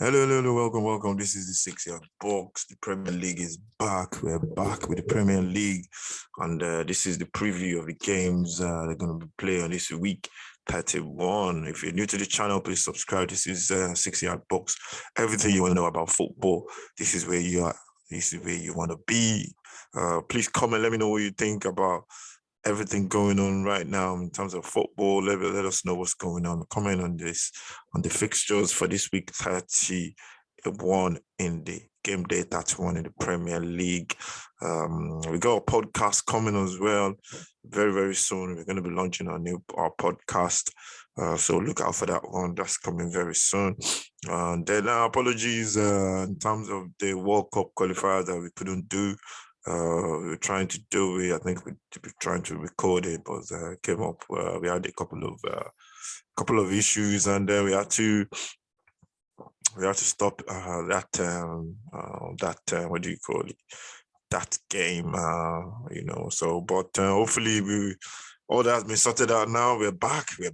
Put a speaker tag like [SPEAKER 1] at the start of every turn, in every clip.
[SPEAKER 1] Hello, welcome. This is the 6 yard box. The Premier League is back. We're back with the Premier League, and this is the preview of the games they're going to be playing this week, 31. If you're new to the channel, please subscribe. This is 6 yard box. Everything you want to know about football, this is where you are. This is where you want to be. Please comment. Let me know what you think about everything going on right now in terms of football. Let us know what's going on. Comment on this, on the fixtures for this week 31 in the game day 31 in the Premier League. We got a podcast coming as well very soon. We're going to be launching our podcast. So look out for that one. That's coming very soon. Then apologies in terms of the World Cup qualifiers that we couldn't do. We're trying to do it. I think we're trying to record it, but came up. We had a couple of issues, and then we had to stop what do you call it? That game. So, but hopefully all that has been sorted out now. We're back. If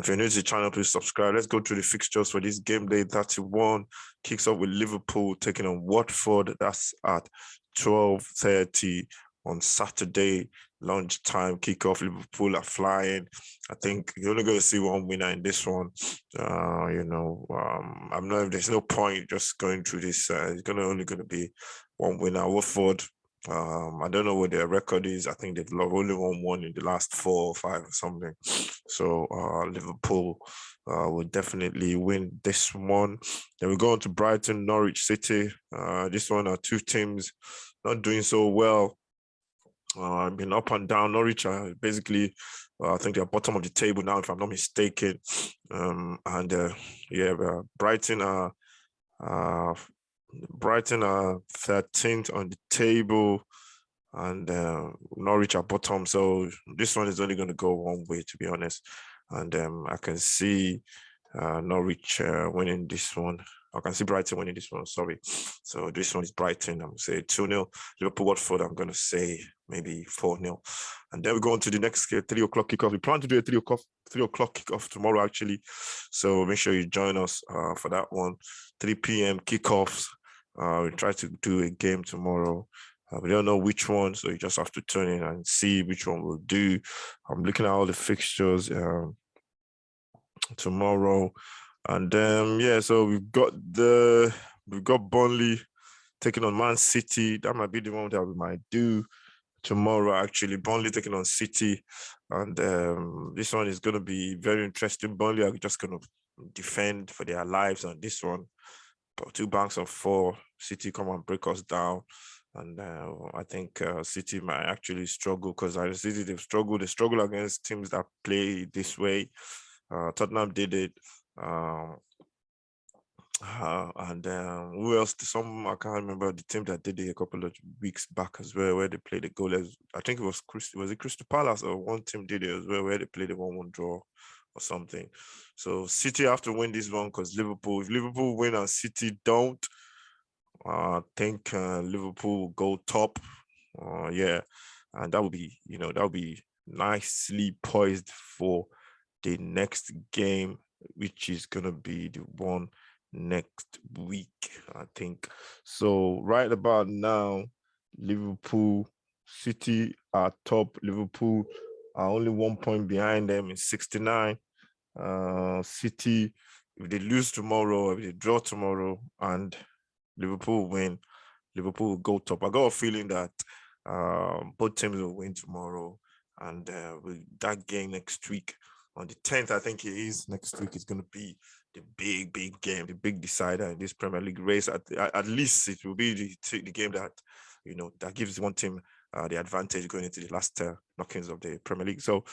[SPEAKER 1] you're new to the channel, please subscribe. Let's go through the fixtures for this game day 31. Kicks off with Liverpool taking on Watford. That's at 12:30 on Saturday. Lunchtime kickoff. Liverpool are flying. I think you're only going to see one winner in this one. I'm not. There's no point just going through this. It's only going to be one winner. Watford. I don't know what their record is. I think they've only won one in the last 4 or 5 or something. So Liverpool will definitely win this one. Then we go on to Brighton, Norwich City. This one are two teams not doing so well. I've been up and down. Norwich are basically, I think they're bottom of the table now, if I'm not mistaken. Brighton are 13th on the table, and Norwich are bottom. So this one is only going to go one way, to be honest. And I can see Norwich winning this one. I can see Brighton winning this one, sorry. So this one is Brighton. I'm going to say 2-0. Liverpool, Watford, I'm going to say maybe 4-0. And then we go on to the next 3 o'clock kickoff. We plan to do a 3 o'clock kickoff tomorrow, actually. So make sure you join us for that one. 3 p.m. kickoffs. We try to do a game tomorrow. We don't know which one, so you just have to tune in and see which one we'll do. I'm looking at all the fixtures tomorrow. And so we've got Burnley taking on Man City. That might be the one that we might do tomorrow, actually. Burnley taking on City. And this one is going to be very interesting. Burnley are just going to defend for their lives on this one. But 2 banks of 4. City come and break us down. And I think City might actually struggle, because City, they've struggled. They struggle against teams that play this way. Tottenham did it. Who else? I can't remember the team that did it a couple of weeks back as well, where they played the goalless. I think it was Crystal Palace, or one team did it as well, where they played a 1-1 draw or something. So City have to win this one, because if Liverpool win and City don't, I think Liverpool will go top. And that would be nicely poised for the next game, which is gonna be the one next week, I think. So right about now, Liverpool, City are top. Liverpool are only 1 point behind them in 69. City, if they lose tomorrow, if they draw tomorrow, and Liverpool win, Liverpool will go top. I got a feeling that both teams will win tomorrow, and with that game next week on the 10th, I think it is next week, is going to be the big game, the big decider in this Premier League race. At least it will be the game that that gives one team the advantage going into the last knockings of the Premier League. So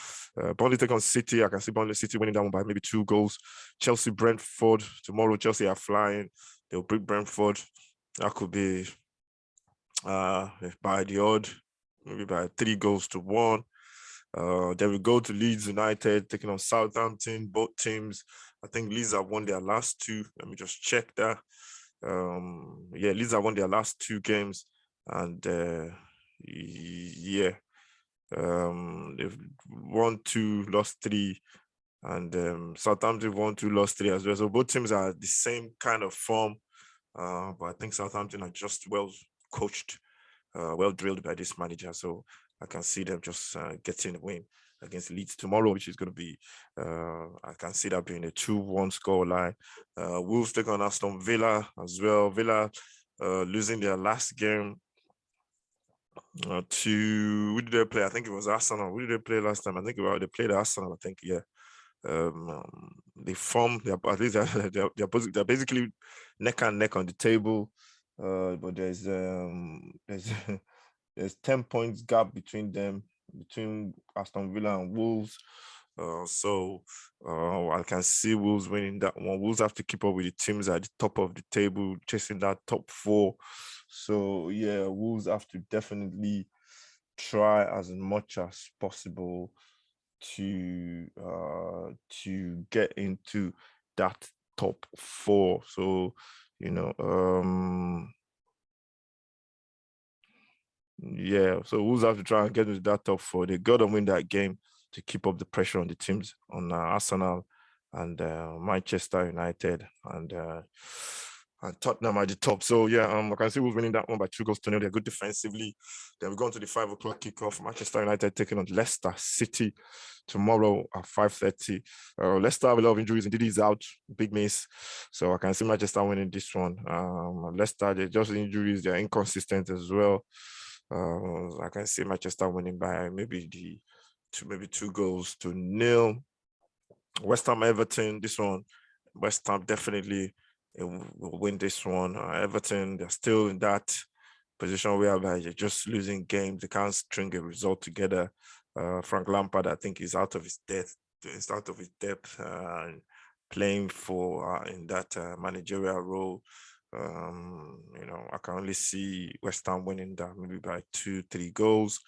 [SPEAKER 1] Burnley take on City. I can see Burnley City winning that one by maybe 2 goals. Chelsea Brentford tomorrow. Chelsea are flying. They'll beat Brentford. That could be by the odd, maybe by 3 goals to 1. Then we go to Leeds United taking on Southampton. Both teams, I think Leeds have won their last 2. Let me just check that. Leeds have won their last 2 games, and they've won 2, lost 3. and Southampton won 2, lost 3 as well. So both teams are the same kind of form, but I think Southampton are just well coached, well drilled by this manager. So I can see them just getting a win against Leeds tomorrow, which is going to be, I can see that being a 2-1 scoreline. Wolves take on Aston Villa as well. Villa losing their last game to, who did they play? I think it was Arsenal. Who did they play last time? I think they played Arsenal, I think, yeah. They form, at least they're basically neck and neck on the table. But there's there's 10 points gap between them, between Aston Villa and Wolves. So I can see Wolves winning that one. Wolves have to keep up with the teams at the top of the table, chasing that top 4. So yeah, Wolves have to definitely try as much as possible to get into that top 4. So yeah, so Wolves have to try and get into that top 4. They got to win that game to keep up the pressure on the teams, on Arsenal and Manchester United and Tottenham at the top. So yeah, I can see Wolves winning that one by 2-0. They're good defensively. Then we go on to the 5 o'clock kickoff. Manchester United taking on Leicester City tomorrow at 5:30. Leicester have a lot of injuries. Indeed, he's out, big miss. So I can see Manchester winning this one. Leicester, they're just injuries. They're inconsistent as well. I can see Manchester winning by maybe 2-0. West Ham Everton, this one, West Ham definitely will win this one. Everton, they're still in that position whereby they're just losing games. They can't string a result together. Frank Lampard, I think, is out of his depth. Is out of his depth, playing for in that managerial role. I can only see West Ham winning that maybe by 2-3 goals.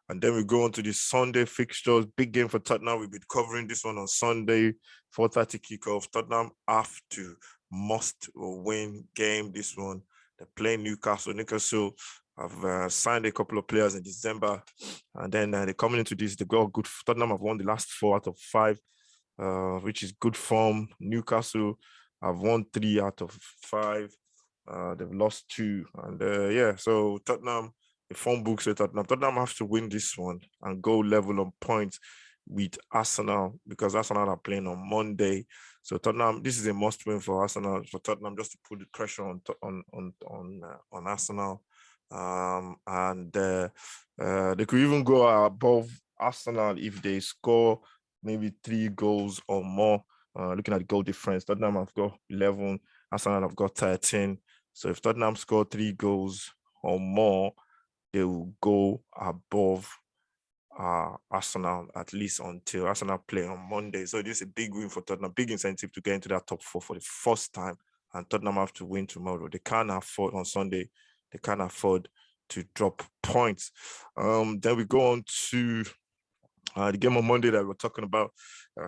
[SPEAKER 1] And then we go on to the Sunday fixtures. Big game for Tottenham. We'll be covering this one on Sunday, 4:30 kickoff. Tottenham have to must-win game. This one, they're playing Newcastle. Newcastle have signed a couple of players in December, and then they're coming into this. They've got good. Tottenham have won the last 4 out of 5, which is good form. Newcastle have won 3 out of 5. They've lost 2, and yeah. So Tottenham, the form books say Tottenham have to win this one and go level on points with Arsenal, because Arsenal are playing on Monday. So Tottenham, this is a must-win for Arsenal, for Tottenham, just to put the pressure on Arsenal, and they could even go above Arsenal if they score maybe 3 goals or more. Looking at the goal difference, Tottenham have got 11, Arsenal have got 13. So if Tottenham score 3 goals or more, they will go above Arsenal, at least until Arsenal play on Monday. So this is a big win for Tottenham, big incentive to get into that top 4 for the first time. And Tottenham have to win tomorrow. They can't afford on Sunday. They can't afford to drop points. Then we go on to the game on Monday that we're talking about.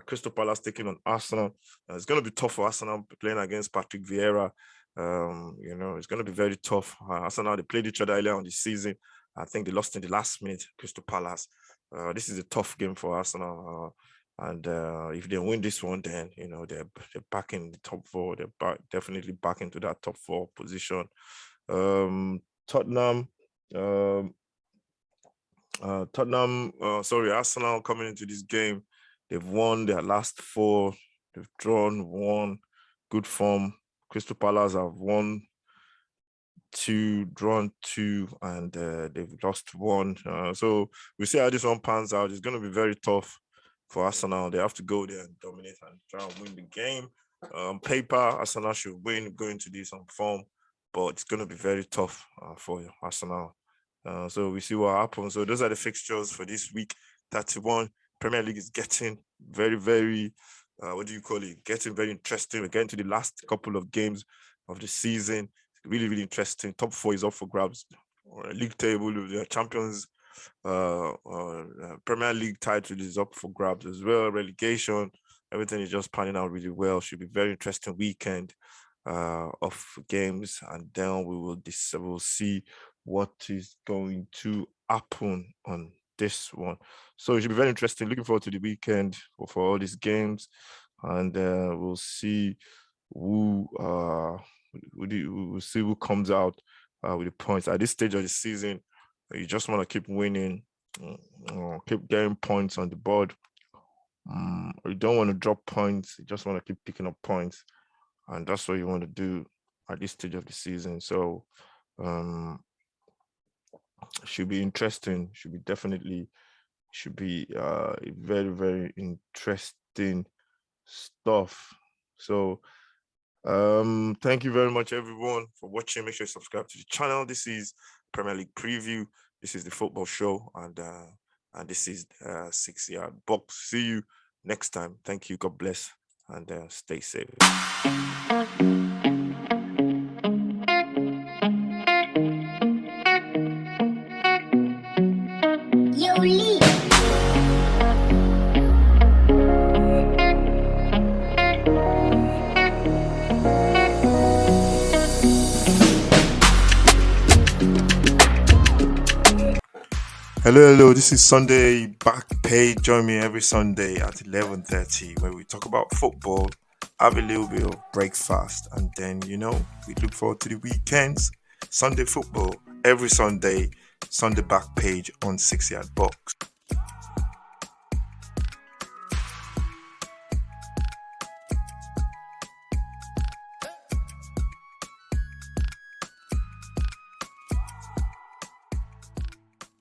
[SPEAKER 1] Crystal Palace taking on Arsenal. It's going to be tough for Arsenal playing against Patrick Vieira. It's going to be very tough. Arsenal, they played each other earlier on the season. I think they lost in the last minute, Crystal Palace. This is a tough game for Arsenal. And if they win this one, then, they're back in the top 4. They're definitely back into that top 4 position. Tottenham, Arsenal coming into this game, they've won their last 4. They've drawn 1. Good form. Crystal Palace have won 2, drawn 2, and they've lost 1. So we see how this one pans out. It's going to be very tough for Arsenal. They have to go there and dominate and try and win the game. Paper, Arsenal should win, go into this on form, but it's going to be very tough for Arsenal. So we see what happens. So those are the fixtures for this week. 31. Premier League is getting very, very, getting very interesting. We're getting to the last couple of games of the season. Really, really interesting. Top 4 is up for grabs. League table, the champions, Premier League title is up for grabs as well. Relegation, everything is just panning out really well. Should be very interesting weekend of games, and then we will see what is going to happen on this one. So it should be very interesting. Looking forward to the weekend for all these games, and we'll see who we'll see who comes out with the points at this stage of the season. You just want to keep winning, keep getting points on the board. You don't want to drop points. You just want to keep picking up points, and that's what you want to do at this stage of the season. So, should be interesting. Should be very, very interesting stuff. So, thank you very much, everyone, for watching. Make sure you subscribe to the channel. This is Premier League preview. This is the football show, and this is 6 Yard Box. See you next time. Thank you. God bless, and stay safe.
[SPEAKER 2] Yo, Lee.
[SPEAKER 1] Hello. This is Sunday Back Page. Join me every Sunday at 11:30 where we talk about football, have a little bit of breakfast, and then we look forward to the weekends. Sunday football every Sunday. Sunday Back Page on 6 Yard Box.